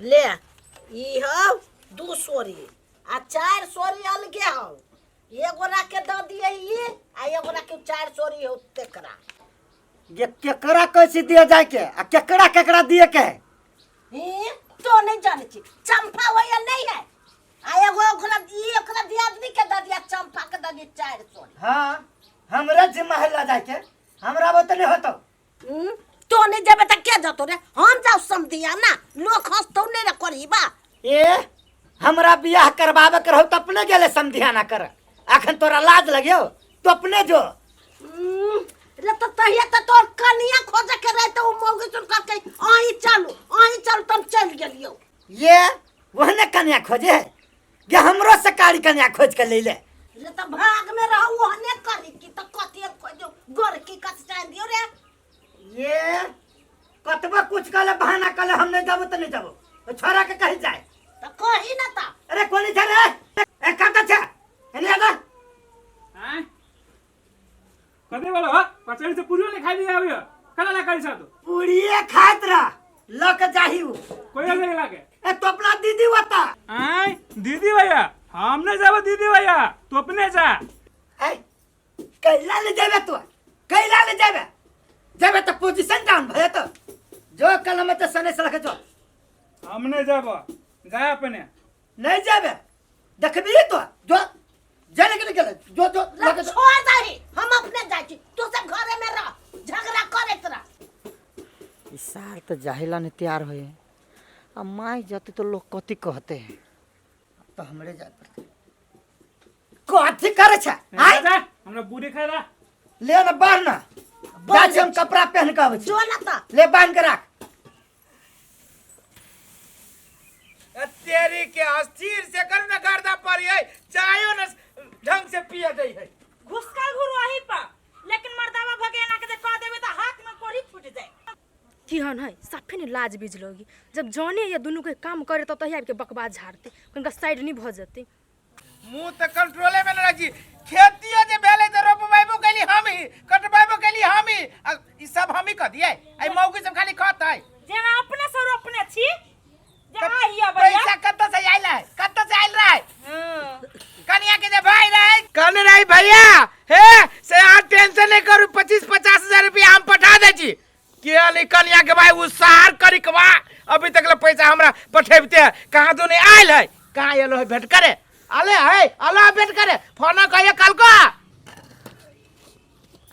ले ई हो 2 सोरी आ 4 सोरी अलगे हो। एगो के दे दिए ये आ एगो के 4 सोरी हो तेकरा। ये केकरा कैसे दिया जाए के आ केकरा केकरा दिए के ही तो नहीं जाने छी चंपा वया नहीं है आ एगो ओकरा दिया आदमी के दे दिया चंपा के दे दिया 4 सोरी। हां हमरा जिम्मा है ला जाए के हमरा वो तो नहीं होतो। तो नहीं जेबे त के जतो रे हम जाऊ समधिया ना लोग हंसतो नहीं रे करीबा। ए हमरा बियाह करवावे कर हो तो अपने गेले समधिया ना कर अखन तोरा लाज लगियो तो अपने जो रे तो तहिया त तोर कनिया खोजे के रहे तो मौगी चुन के आही चल तुम चल गेलियो। ये वहने कन्या खोजे है ये हमरो से कारी कन्या खोज के ले ले। रे तो भाग में रहू ओहने करी की त कतिए खोजो गोर की कचटान दियो रे। ये कतबा कुछ कले बहाना कले हम नहीं जाबो तो नहीं जाबो तो छोरा के कहीं जाए त कही ना ता। अरे कोनी छे रे ए काटा छे एने आदा हैं कदे वाला हो पचड़ी से पूरी ने खाई दिया अभी कला ला करी सा तो पूड़िए खात रह लक जाहिउ कोई नहीं लागे ए तो अपना दीदी बता हैं दीदी भैया हमने जाबो दीदी भैया तू अपने जा ए कैला ले जाबे तू कैला ले जाबे जाबे तो पोजीशन डाउन भए तो जो कल में तो सने से रखे जो हमने जाबो जा अपने नहीं जाबे देखबी तो जो जाने के निकल जो जो लगे छोड़ दही हम अपने जाई छी तू सब घरे में रह झगड़ा करे तरा। इस साल तो जाहिला ने तैयार होए अब माई जाते तो लोग कथी कहते हैं तो हमरे जाए पड़ते कथी करे छे जा जा हमरा बूढ़ी खाला ले ना बाहर ना बाज हम कपड़ा पहन के आवे जो ना ता ले बांध के रख तेरी के अस्थिर से कर न गर्दा पर है चायो न ढंग से पिया दई है घुसका घुरवाही पा लेकिन मर्दावा भगेना के कह देबे त हाथ में कोड़ी फूट जाए। की हन है साफे ने लाज बीज लोगी जब जाने ये दोनों के काम करे तो तहिया के बकवास झाड़ते उनका साइड नहीं भ जते मुंह त कंट्रोले में न रखी खेतियो जे भेले त रोपबाइबो कैली हम ही कटबाइबो कैली हम ही ई सब हम ही क दिए आई मौगी सब खाली खत है जेना अपने सर अपने छी जहां हिया भैया पैसा कत्तो से आइल है कत्तो से आइल रहे कन्या के जे भाई रहे कन रही भैया हे से आ टेंशन नहीं करू 25-50 हजार रुपया हम पठा दे छी के अली कन्या के भाई उसार करी कवा अभी तक ले पैसा हमरा पठेबते कहां तो नहीं आइल है कहां एलो है भेंट करे आले है आला भेंट करे फोन कहिए कल को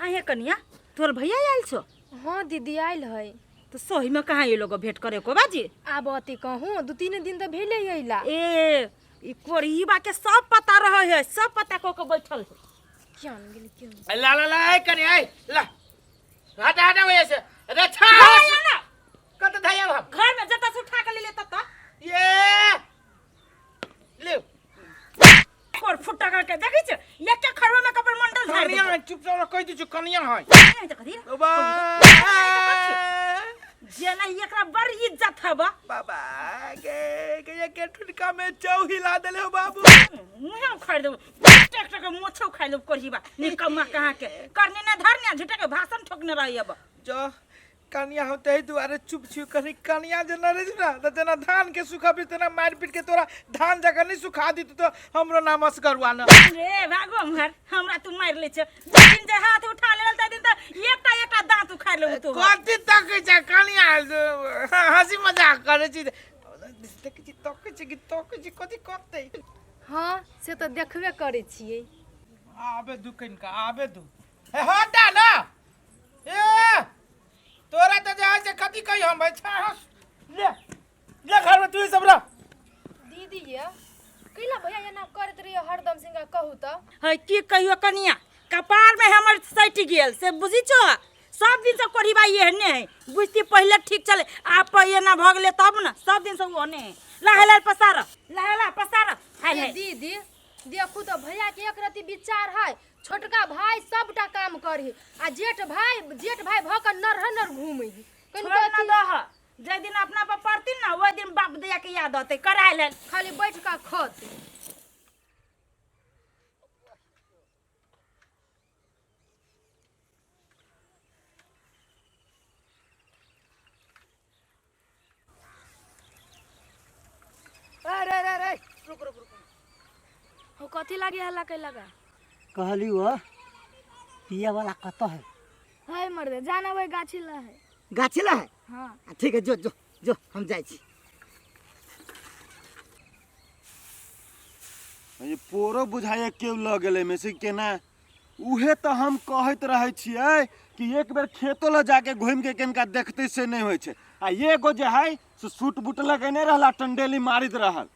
आहे कन्या तोर भैया आइल छो। हां दीदी आइल है तो सही में कहां ये लोग भेंट करे को बाजी आब अति कहूं 2-3 दिन तो भेले आइला ए ई कोरहीबा के सब पता रहे है सब पता को के बैठल है क्यों गेली क्यों ला ला ला कन्या ला हटा हटा वैसे अरे छा भैया ना कत धैया हम घर में जता से उठा के ले लेता त ये ले और फुट्टा करके देखै छ एक के खरवा में कपड़ मंडल झाड़ कन्या चुपचाप कह दी कन्या है नहीं तो कथी ओ बा जेना एकरा बड़ इज्जत है बा बाबा के ठुनका में चौ हिला देले हो बाबू मुंह उखाड़ दो ट्रैक्टर के मोछो खाइ लो कोरहीबा निकम्मा कहां के करने न धरने झूठे के भाषण ठोकने रही अब जो कन्या होते ही दुआरे चुप छू करी कन्या जना रे ना त जना धान के सुखा भी तना मार पीट के तोरा धान जगह नहीं सुखा दी तो हमरो नाम असगरवा न रे भागो मर हमरा तू मार ले छ दिन जे हाथ उठा लेल त दिन त एकटा दांत उखाड़ ले तू कथि तक छै कन्या हंसी मजाक करे छी कथि करते हां से तो देखबे करे छियै आबे दू कनिका आबे दू हे हटा ना ए तोरा तो जाय से कथि कहि हम भाई छा ले ले घर में तू सब रह दीदी ये कैला भैया ये ना करत रहियो हरदम सिंगा कहू त है की कहियो कनिया कपार में हमर सट गेल से बुझी छो सब दिन से कोरहीबा ये ने है बुझती पहले ठीक चले आप ये ना भगले तब ना सब दिन से ओने लहला पसार है दीदी देखू तो भैया के एक रति विचार है छोटका भाई सबटा काम करही आ जेठ भाई भकर नर घूमे छोड़ ना दह जे दिन अपना पर पड़ती ना वो दिन बाप दिया के याद आते कराय ले खाली बैठ का खत कथी लागे हल्ला कैला का कहली वो पिया वाला कत है है मर्दे जाना वही गाछी ला है गाछिला है हाँ ठीक है जो जो जो हम जाइ छी ये पोरो बुझाइए केव लग गेले में से केना उहे तो हम कहत रहे छियै कि एक बेर खेतो ल जाके घूम के केनका देखते से नहीं होय छै आ ये गो जे है से सूट बूट लगेने रहला टंडेली मारित रहल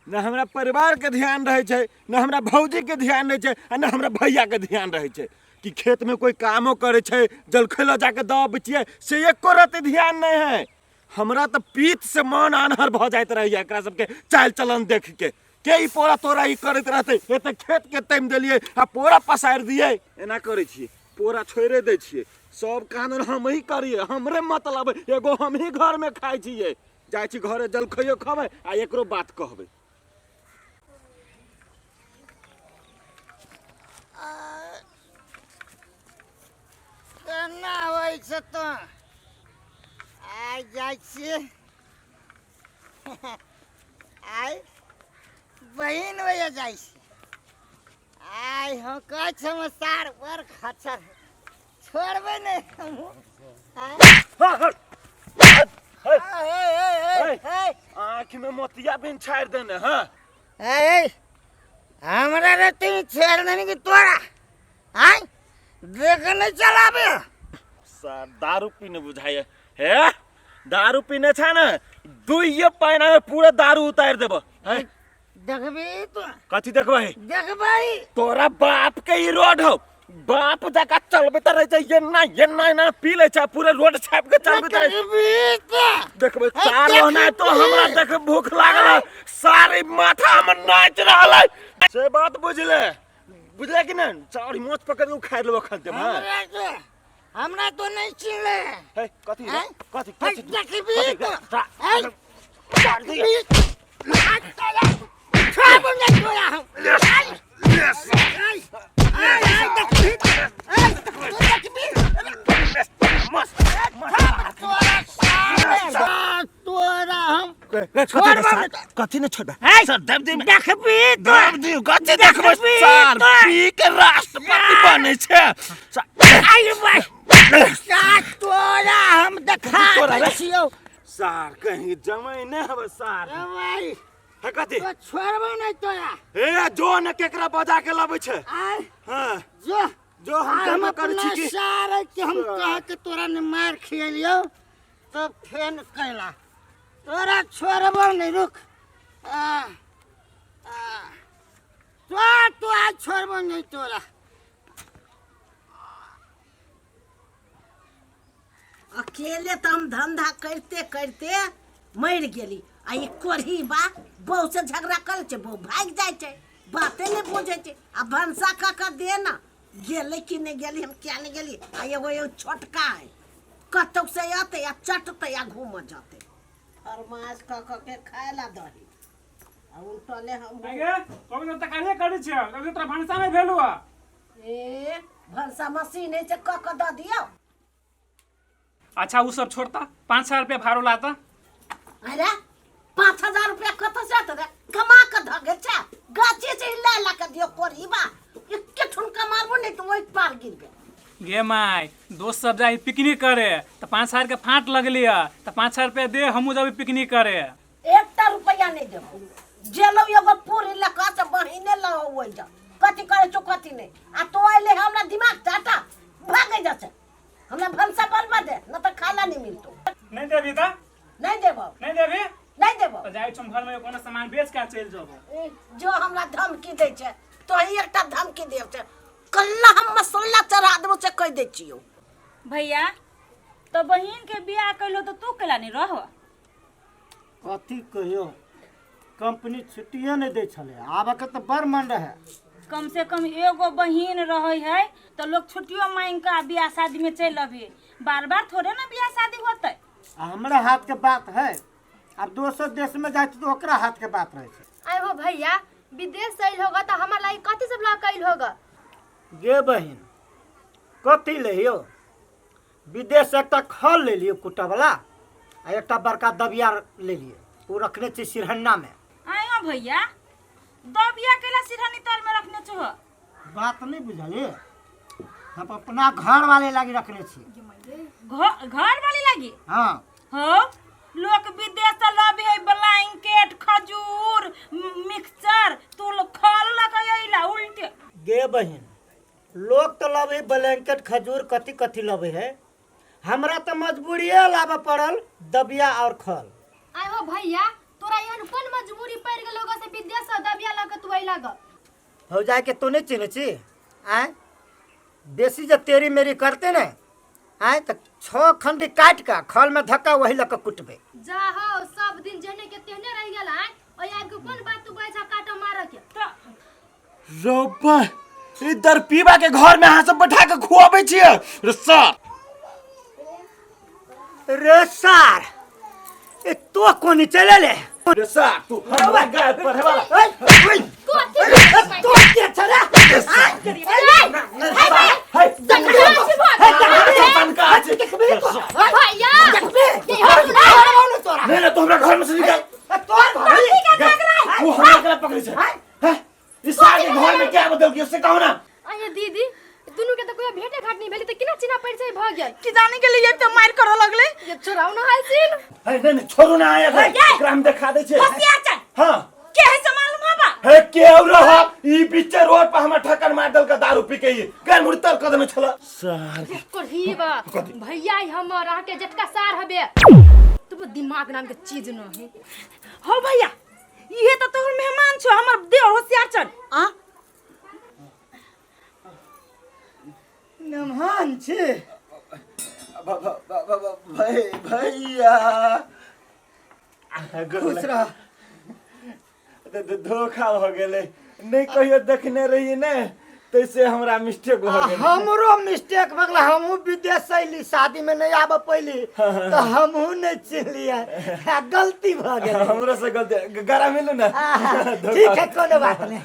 न हमरा परिवार के ध्यान रहे छै न हमरा भौजी के ध्यान रहे छै आ न हमरा भैया के ध्यान रहे छै कि खेत में कोई कामो करे छै जलखै ल जाके दऽ बिछिए से एको रति ध्यान नहीं है हमरा तो पीठ से मन आनहर भ जाइत रहिए एकरा सबके चाल चलन देख के ई पोरा तोरा ई करत रहते ए त खेत के टाइम देलिए आ पोरा पसार दिए एना करे छिए पोरा छोड़े दे छिए सब कानून हम ही करिए हमरे मतलब एगो हम ही घर में खाइ छिए जाइ छी घरे जलखइयो खबै आ एकरो बात कहबै केना होइ छै तो आइ जाइ छियै आइ बहिन भैया जाइ छी आइ हम कहै समाचार बड़ खचर छोड़बै नहि आँख में मोतिया बिन छाड़ देने हाँ हमरा रे तुम छेड़ देने की तोरा आइ देख नहीं चलाबे सर दारू पीने बुझाइए हे दारू पीने छ न दुइये पाइना में पूरा दारू उतार देब देखबी तो कथी देखबै देखबै तोरा बाप के ही रोड हो बाप जका चलबे त रहे छै ये ना पी ले छै पूरे रोड छाप के चलबे त देखबी तो देखबै चार होना तो हमरा देख भूख लागल है, सारी माथा में नाच रहल है से बात बुझले कि ना चार मोच पकड़ के खाइ लेबो खा देब हमरा तो नहीं चिनले हे कथी हैं? कथी देखबी तो कथी ने छोड़ सर देखबी तो कथी देखबै सर पी के राष्ट्रपति बने छै आई भाई तोरा हम देखा छियो सर कहीं जमाई नहीं हवे सर भाई है कथी तो छोड़बो नहीं तोरा ए जो न केकरा बजा के लाबै छै आय हां जो हम काम कर छी कि सारे के हम कह के तोरा ने मार खियलियो तो फेन कैला तोरा छोड़बो नहीं रुक तो आज छोड़बो नहीं तोरा अकेले तो हम धंधा करते करते मर गेली आ ई कोढ़ी बा बहू से झगड़ा कर छे बहू भाग जाए छे बाते नहीं बुझे छे आ भंसा का दे ना गेले कि नहीं गेली हम क्या नहीं गेली आ एगो छोटका है कतौ से आते या चटते या घूम जाते और मांस के खाए ला दही आ उल्टले हम आगे कभी तक कार्य करे छै अभी तोरा भंसा नहीं भेलु आ ए भंसा मशीन है से द दियो अच्छा वो सब छोड़ता 5,000 रुपया भाड़ो लाता अरे 5,000 रुपया कत से आते रे कमा के धगे छे गाछी से ला ला के दियो कोरी बा एके ठुनका मारबो नहीं तो ओइ पार गिरबे गे माय दोस्त सब जाई पिकनिक करे तो 5,000 के फाट लगलिया तो 5,000 रुपया दे हमू जाबी पिकनिक करे 1 रुपया नहीं देबो जेलो एगो पूरी लका से बहिने ल होई जा कथी करे छो कथी नहीं आ तो आइले हमरा दिमाग टाटा भागे जाছে हमरा भंसा बनवा दे न तो खाना नहीं मिलतो नहीं देबी त नहीं देबो नहीं देबो तो जाई छम घर में कोनो सामान बेच के चल जाबो जो हमरा धमकी दै छै तो ही एकटा धमकी देब छै कल्ला हम मसाला चढ़ा देबो से कह दै छियो भैया तो बहिन के बियाह कइलो तो तू केला नहीं रह कथी कहियो कंपनी छुट्टियो नहीं दे छले आबे के तो बड़ मन रहे कम से कम एगो बहिन रहे है तो लोग छुट्टियों मांग के बियाह शादी में चल अभी बार बार थोड़े ना बियाह शादी होते हमरा हाथ के बात है अब दोसर देश में जाए तो ओकरा हाथ के बात रहे छै आय हो भैया विदेश से आइल होगा तो हमार लाई कथी सब ला कइल होगा गे बहिन कथी लियो विदेश से एकटा खल ले लियो कुटा वाला आ एकटा बड़का दबिया ले लियो वो रखने छी सिरहन्ना में आयो भैया दबिया केला सिरहानी तर में रखने छो बात नहीं बुझलिए हम अपना घर वाले लागी रखने छी घर वाली लगी हाँ हो लोग विदेश से लाबे है ब्लैंकेट खजूर मिक्सचर तू लोग खाल लगाइला उल्टे गे बहन लोग तो लबे ब्लैंकेट खजूर कथी कथी लबे है हमरा तो मजबूरिये लाबे पड़ल दबिया और खल आय हो भैया तोरा यहाँ कौन मजबूरी पड़ गेल लोग से विदेश से दबिया लग तू आई लग हो जाए के तो नहीं चिन्ह छी आय देसी जब तेरी मेरी करते न आय तो 6 खंडी काट का खल में धक्का वही लग कुटबे जा हो सब दिन जने के तेहने रह गेल है ओ यार के कौन बात तू बैठा काटा मार के रब्बा इधर पीबा के घर में अहाँ सब बैठा के खुआबै छियै रे सर रे सार ए तो कोनी चले ले रे सर तू हमरा गाय पर है वाला तो के चला भैया नहीं तो हमरा घर में से निकाल वो हमरा के पकड़े छै हैं इस सारे घर में क्या बदल गया उससे कहो ना आये दीदी दुनू के तो कोई भेटे घाट नहीं भेली त किना चिना पड़ जाय भ गेल कि जाने के लिए तो मार करे लगले ये छोराउ न हालसिन है नहीं छोड़ो ना आया है ग्राम दिखा दे छै हसिया चल हां के है से मालूम होबा है के और रहा ई बीच रोड पर हमरा ठक्कर मार दल का दारू पी के गाय मुड़ी तर कदम छला सर करहीबा भैया हमर आह के जटका सार हबे तू दिमाग नाम के चीज न है हो भैया ये तो तोहर मेहमान छो हमर देव होशियार चल आ मेहमान छी भैया खुश रह धोखा हो गेले नहीं कहियो देखने रही ने तैसे हमरा मिस्टेक हो गेल हमरो मिस्टेक भगला हमहू विदेश से अइली शादी में नहीं आब पैली तो हमहू नहीं चिन्हलिए गलती भ गेल हमरा से गलती गरा मिलू ना ठीक है कोनो बात नहीं